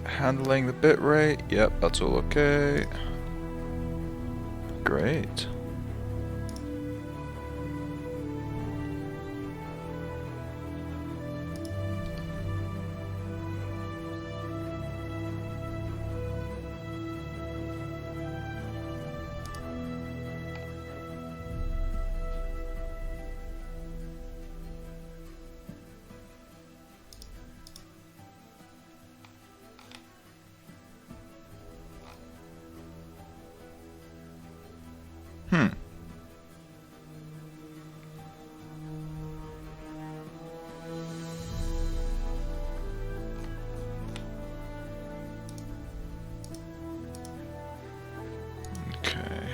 Handling the bitrate, yep, that's all okay. Great. Hmm. Okay.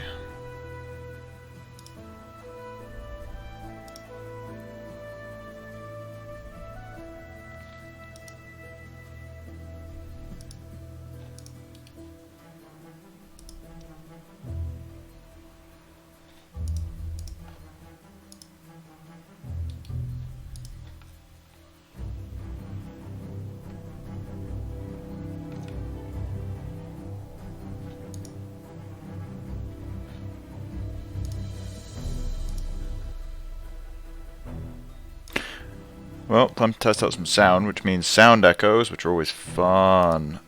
Well, time to test out some sound, which means sound echoes, which are always fun.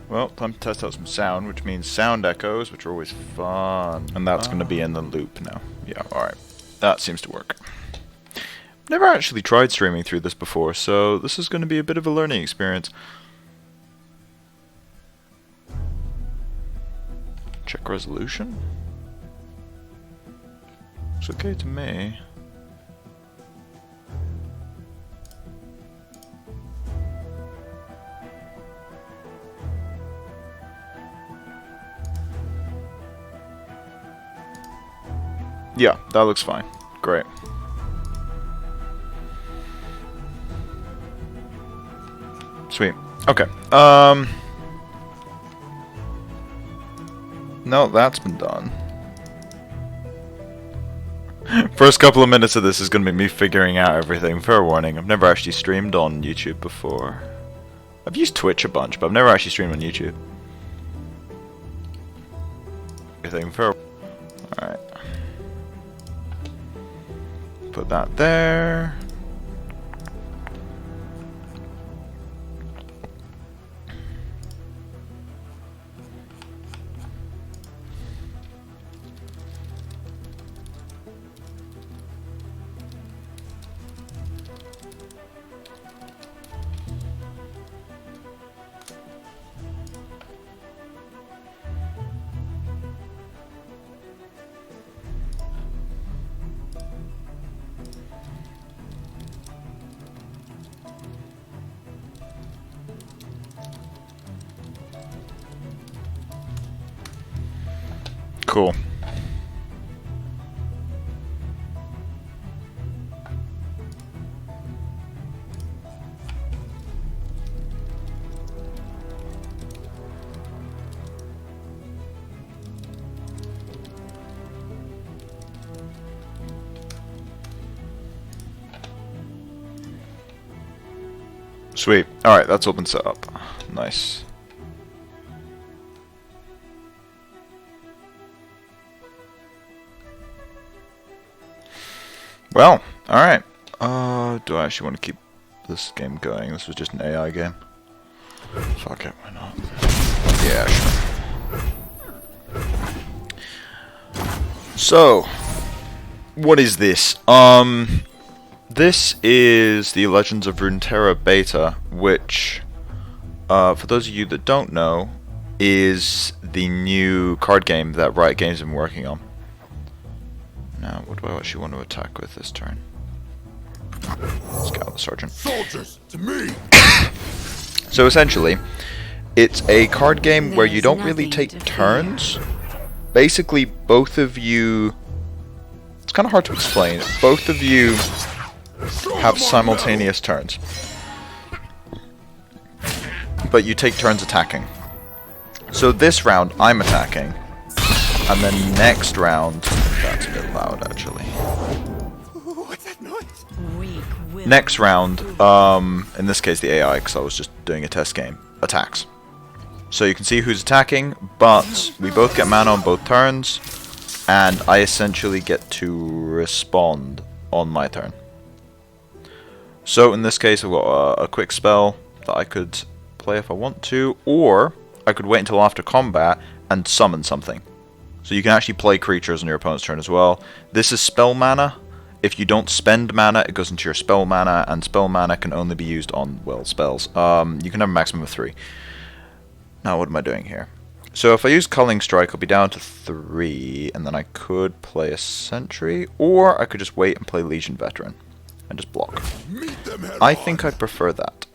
Well, time to test out some sound, which means sound echoes, which are always fun. And that's going to be in the loop now. Yeah, alright. That seems to work. Never actually tried streaming through this before, so this is going to be a bit of a learning experience. Check resolution? It's okay to me. Yeah, that looks fine. Great. Sweet. Okay. No, that's been done. First couple of minutes of this is going to be me figuring out everything. Fair warning, I've never actually streamed on YouTube before. I've used Twitch a bunch, but I've never actually streamed on YouTube. Everything fair. Alright. Put that there. Cool. Sweet. Alright, that's all been set up. Nice. Well, alright. Do I actually want to keep this game going? This was just an AI game. Fuck it, why not? Yeah, sure. So, what is this? This is the Legends of Runeterra beta, which, for those of you that don't know, is the new card game that Riot Games have been working on. Now, what do I actually want to attack with this turn? Let's get out the sergeant. Soldiers, to me. So essentially, it's a card game where you don't really take turns. Basically, both of you... It's kind of hard to explain. Both of you have simultaneous turns. But you take turns attacking. So this round, I'm attacking. And then next round... That's a bit loud, actually. What's that noise? Next round, in this case the AI, because I was just doing a test game, attacks. So you can see who's attacking, but we both get mana on both turns, and I essentially get to respond on my turn. So in this case I've got a quick spell that I could play if I want to, or I could wait until after combat and summon something. So you can actually play creatures on your opponent's turn as well. This is spell mana. If you don't spend mana, it goes into your spell mana, and spell mana can only be used on, well, spells. You can have a maximum of 3. Now, what am I doing here? So if I use Culling Strike, I'll be down to 3, and then I could play a Sentry, or I could just wait and play Legion Veteran, and just block. I think I'd prefer that.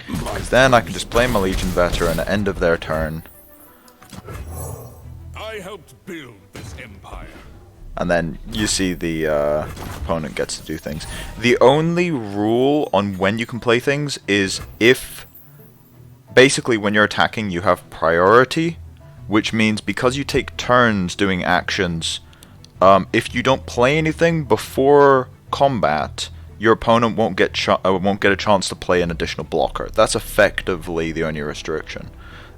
Because then I can just play my Legion Veteran at the end of their turn. I helped build this empire. And then you see the opponent gets to do things. The only rule on when you can play things is if, basically when you're attacking you have priority, which means because you take turns doing actions, if you don't play anything before combat, your opponent won't get a chance to play an additional blocker. That's effectively the only restriction.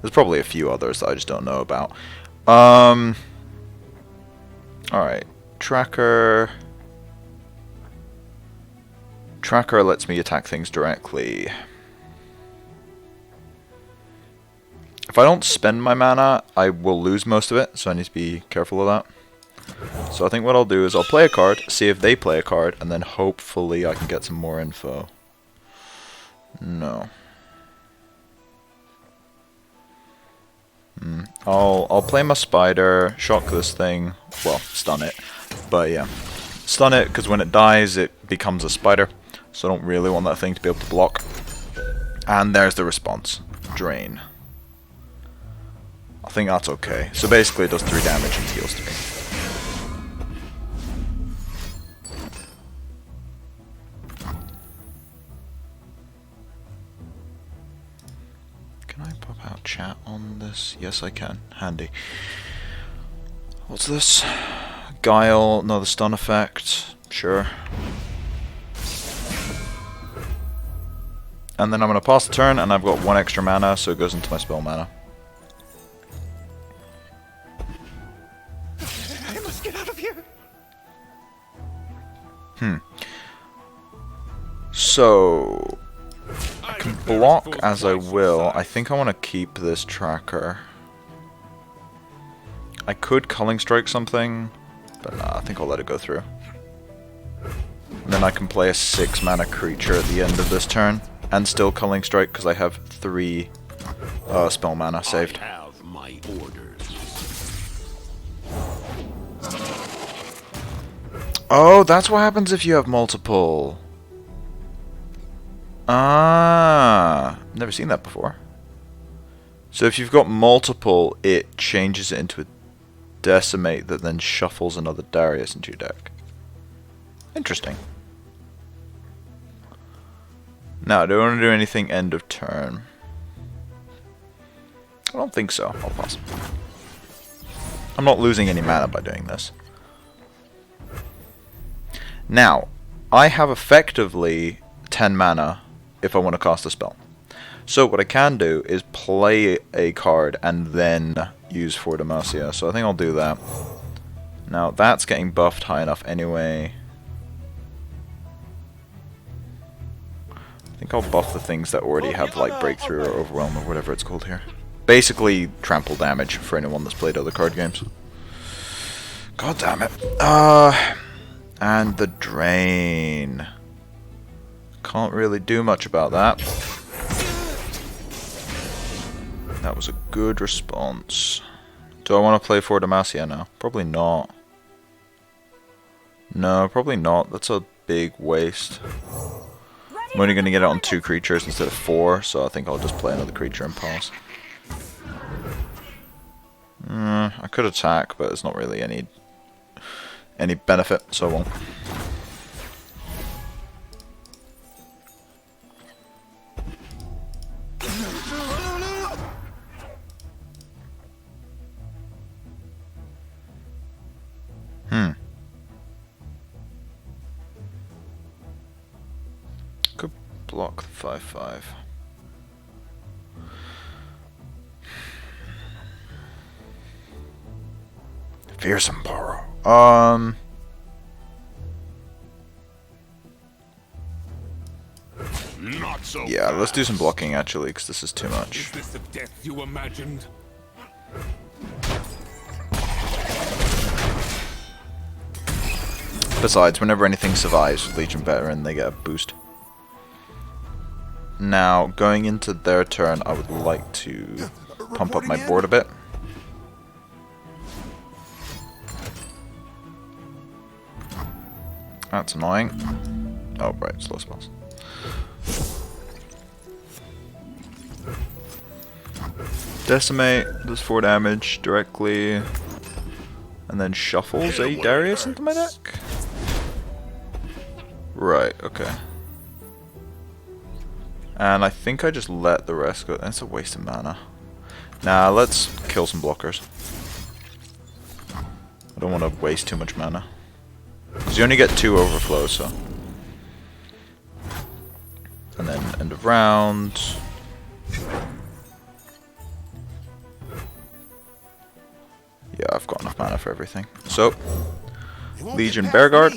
There's probably a few others that I just don't know about. Alright, Tracker lets me attack things directly. If I don't spend my mana, I will lose most of it, so I need to be careful of that. So I think what I'll do is I'll play a card, see if they play a card, and then hopefully I can get some more info. No. I'll play my spider, shock this thing, well, stun it, but yeah. Stun it, because when it dies it becomes a spider, so I don't really want that thing to be able to block. And there's the response. Drain. I think that's okay. So basically it does 3 damage and heals 3. Can I pop out chat on this? Yes, I can. Handy. What's this? Guile, another stun effect. Sure. And then I'm going to pass the turn, and I've got 1 extra mana, so it goes into my spell mana. I must get out of here. So I can block as I will. I think I want to keep this tracker. I could Culling Strike something, but nah, I think I'll let it go through. And then I can play a 6 mana creature at the end of this turn, and still Culling Strike because I have 3 spell mana saved. I have my orders. Oh, that's what happens if you have multiple. Ah, never seen that before. So if you've got multiple, it changes it into a Decimate that then shuffles another Darius into your deck. Interesting. Now, do I want to do anything end of turn? I don't think so. I'll pass. I'm not losing any mana by doing this. Now, I have effectively 10 mana if I want to cast a spell. So what I can do is play a card and then use For Demacia. So I think I'll do that. Now that's getting buffed high enough anyway. I think I'll buff the things that already have like Breakthrough or Overwhelm or whatever it's called here. Basically trample damage for anyone that's played other card games. God damn it. And the Drain. Can't really do much about that. That was a good response. Do I want to play For Demacia now? Probably not. No, probably not. That's a big waste. I'm only going to get it on 2 creatures instead of 4, so I think I'll just play another creature and pass. I could attack, but it's not really any benefit, so I won't. block the 5/5. Fearsome borrow. Not so Yeah, let's do fast. some blocking actually, because this is too much. Is this the death you imagined? Besides, whenever anything survives with Legion Veteran, they get a boost. Now, going into their turn, I would like to pump up my board a bit. That's annoying. Oh, right, slow spells. Decimate does 4 damage directly, and then shuffles a Darius into my deck? Right, okay. And I think I just let the rest go. That's a waste of mana. Nah, let's kill some blockers. I don't want to waste too much mana. Because you only get 2 overflows, so. And then end of round. Yeah, I've got enough mana for everything. So, Legion Bear Guard.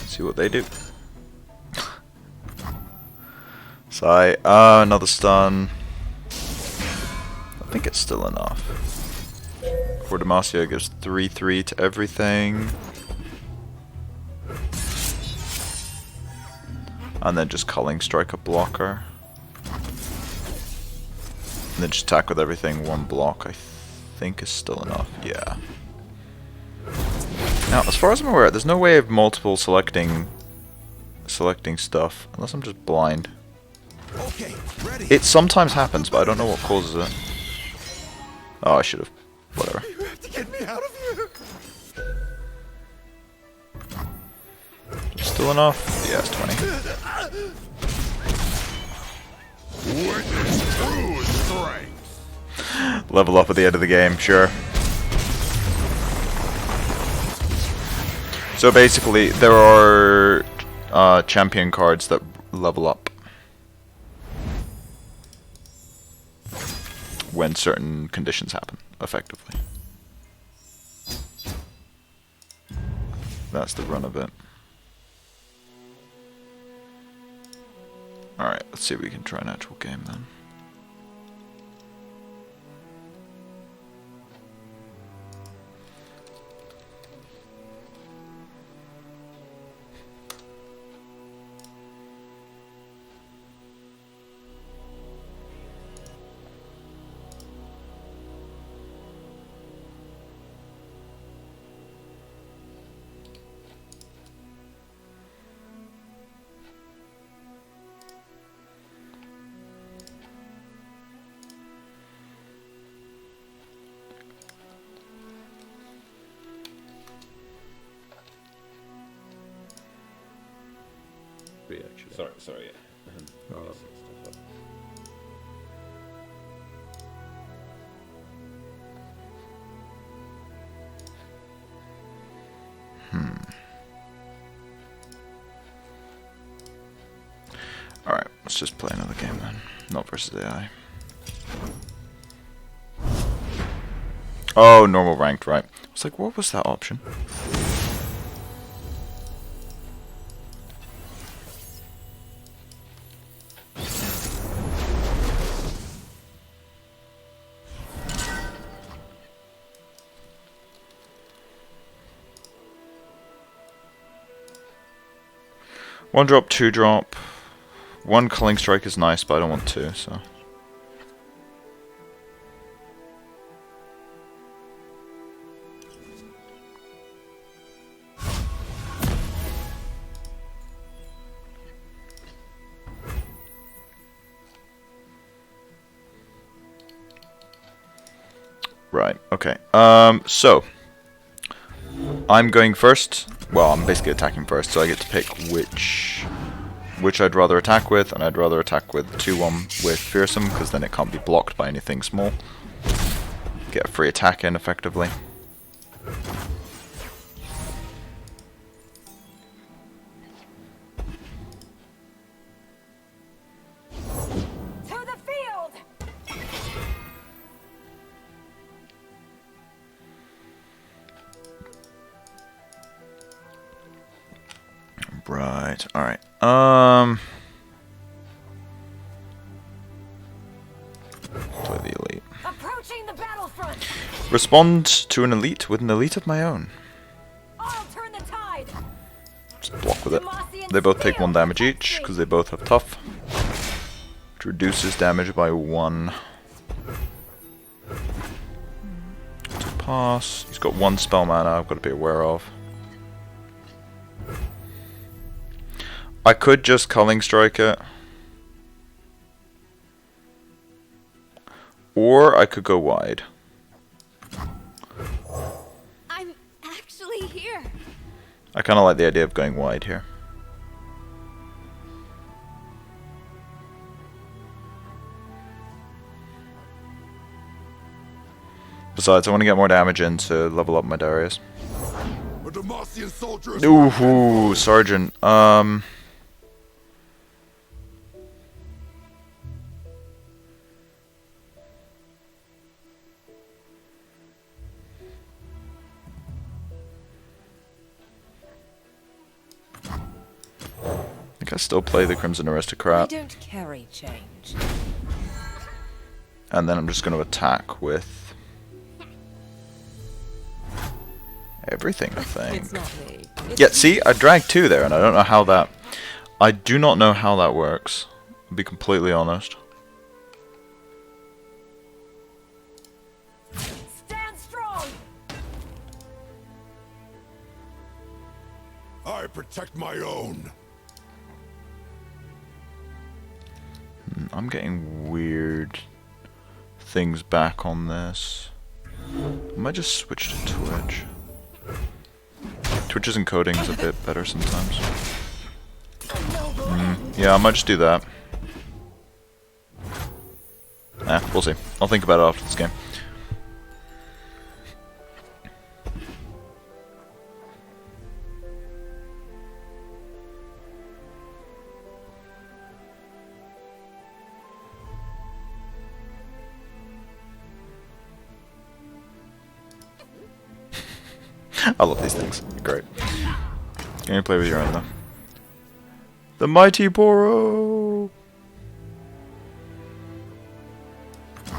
See what they do. Sigh. Another stun. I think it's still enough. For Demacia gives 3/3 to everything. And then just Culling Strike a blocker. And then just attack with everything, 1 block, I think is still enough. Yeah. Now, as far as I'm aware, there's no way of multiple selecting stuff, unless I'm just blind. Okay, ready. It sometimes happens, but I don't know what causes it. Oh, I should have. Whatever. You have to get me out of here. Still enough? Yeah, it's 20. Witness true strength. Level up at the end of the game, sure. So basically, there are champion cards that level up when certain conditions happen, effectively. That's the run of it. Alright, let's see if we can try an actual game then. Sorry, yeah. Alright, let's just play another game then. Not versus AI. Oh, normal ranked, right. I was like, what was that option? One drop, 2 drop. 1 Culling Strike is nice, but I don't want 2, so. Right, okay. So I'm going first. Well, I'm basically attacking first, so I get to pick which I'd rather attack with, and I'd rather attack with 2-1 with Fearsome, because then it can't be blocked by anything small. Get a free attack in, effectively. Right, alright. Play the elite. Approaching the battlefront. Respond to an elite with an elite of my own. I'll turn the tide. Just block with it. They both take 1 damage each, because they both have tough. Which reduces damage by 1. To pass. He's got 1 spell mana I've got to be aware of. I could just Culling Strike it. Or I could go wide. I'm actually here. I kind of like the idea of going wide here. Besides, I want to get more damage in to level up my Darius. A Demacian soldier is Ooh, Sergeant. I think I still play the Crimson I Aristocrat, don't carry change. and then I'm just going to attack with everything, I think. It's not me. Yeah, see, I dragged 2 there, and I don't know how that... I do not know how that works, to be completely honest. Stand strong. I protect my own. I'm getting weird things back on this. I might just switch to Twitch. Twitch's encoding is a bit better sometimes. Yeah, I might just do that. We'll see. I'll think about it after this game. I love these things. Great. You can play with your own though. The mighty Boro!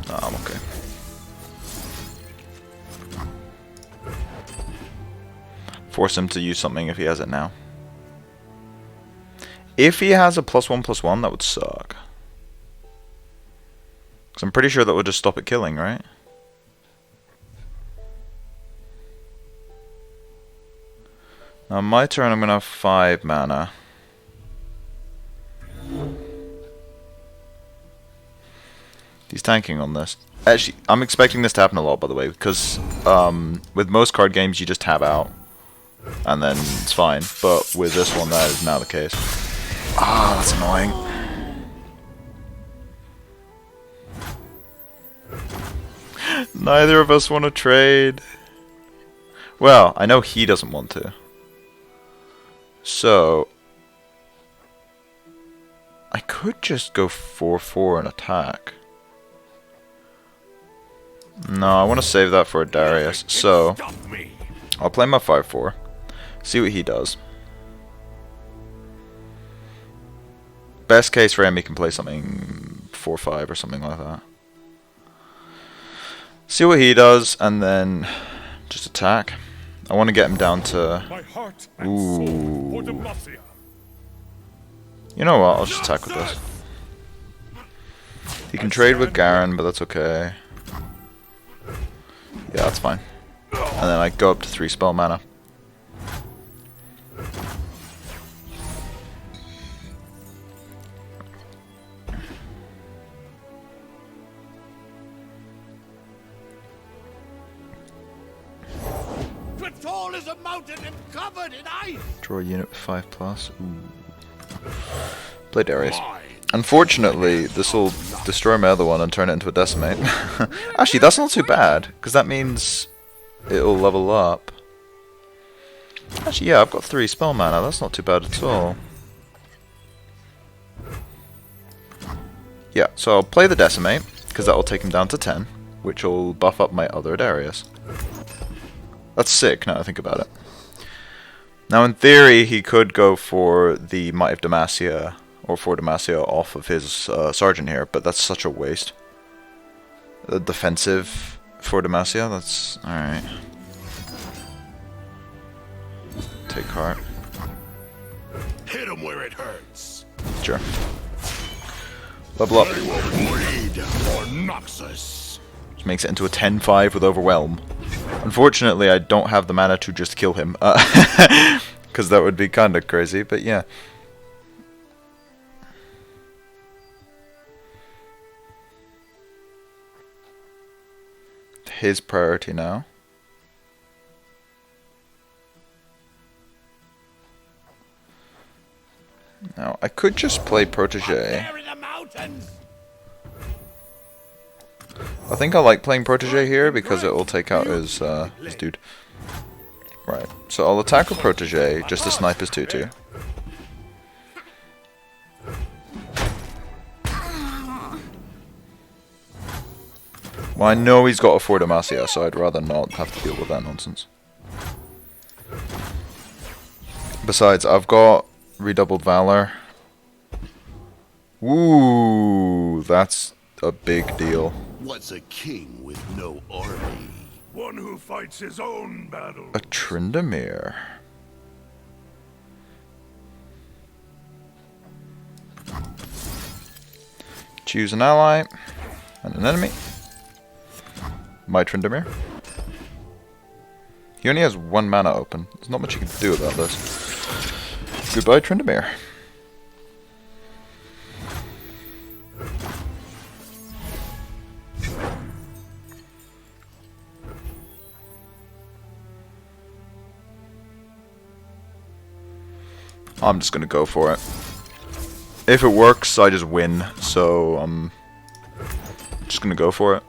I'm okay. Force him to use something if he has it now. If he has a +1/+1, that would suck. Because I'm pretty sure that would just stop it killing, right? Now, my turn, I'm going to have 5 mana. He's tanking on this. Actually, I'm expecting this to happen a lot, by the way, because with most card games, you just tab out, and then it's fine. But with this one, that is now the case. Ah, that's annoying. Neither of us want to trade. Well, I know he doesn't want to. So, I could just go 4/4 and attack. No, I want to save that for a Darius. So, I'll play my 5/4. See what he does. Best case for him, he can play something 4/5 or something like that. See what he does, and then just attack. I want to get him down to... My heart and soul for Demacia. You know what, I'll just attack with this. He can trade with Garen, but that's okay. Yeah, that's fine. And then I go up to 3 spell mana. Tall as a mountain and covered in ice. Draw a unit with 5+. Ooh. Play Darius. Unfortunately, this will destroy my other one and turn it into a Decimate. Actually, that's not too bad, because that means it'll level up. Actually, yeah, I've got 3 spell mana. That's not too bad at all. Yeah, so I'll play the Decimate, because that will take him down to 10, which will buff up my other Darius. That's sick, now that I think about it. Now, in theory, he could go for the Might of Demacia, or for Demacia off of his Sergeant here, but that's such a waste. The defensive for Demacia, that's... alright. Take heart. Hit him where it hurts. Sure. Level up. They will bleed for Noxus. Which makes it into a 10-5 with Overwhelm. Unfortunately, I don't have the mana to just kill him. Because that would be kind of crazy, but yeah. His priority now. Now, I could just play Protege. There in the mountains. I think I like playing Protege here because it will take out his dude. Right, so I'll attack with Protege just to snipe his 2-2. Well, I know he's got a 4 Demacia, so I'd rather not have to deal with that nonsense. Besides, I've got redoubled Valor. Ooh, that's a big deal. What's a king with no army? One who fights his own battles. A Tryndamere. Choose an ally and an enemy. My Tryndamere. He only has 1 mana open. There's not much you can do about this. Goodbye, Tryndamere. I'm just gonna go for it. If it works, I just win, so I'm just gonna go for it.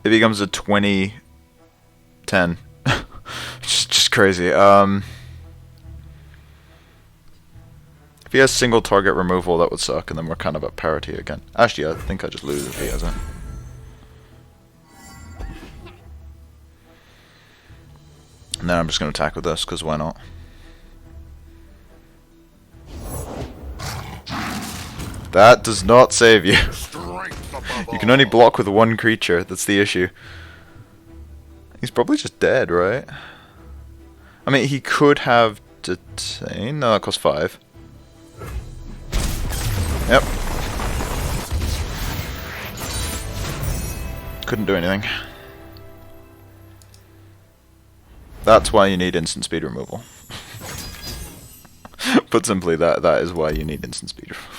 It becomes a 20-10. just crazy. If he has single target removal, that would suck, and then we're kind of at parity again. Actually, I think I just lose if he has it. And then I'm just going to attack with this, because why not? That does not save you. You can only block with 1 creature, that's the issue. He's probably just dead, right? I mean, he could have Detain. No, that costs 5. Yep. Couldn't do anything. That's why you need instant speed removal. Put simply, that is why you need instant speed removal.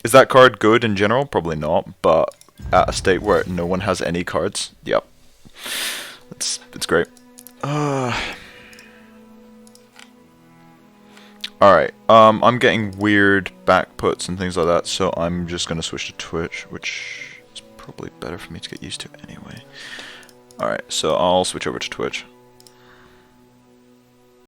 Is that card good in general? Probably not, but at a state where no one has any cards, yep. It's great. Alright, I'm getting weird back puts and things like that, so I'm just gonna switch to Twitch, which is probably better for me to get used to anyway. Alright, so I'll switch over to Twitch.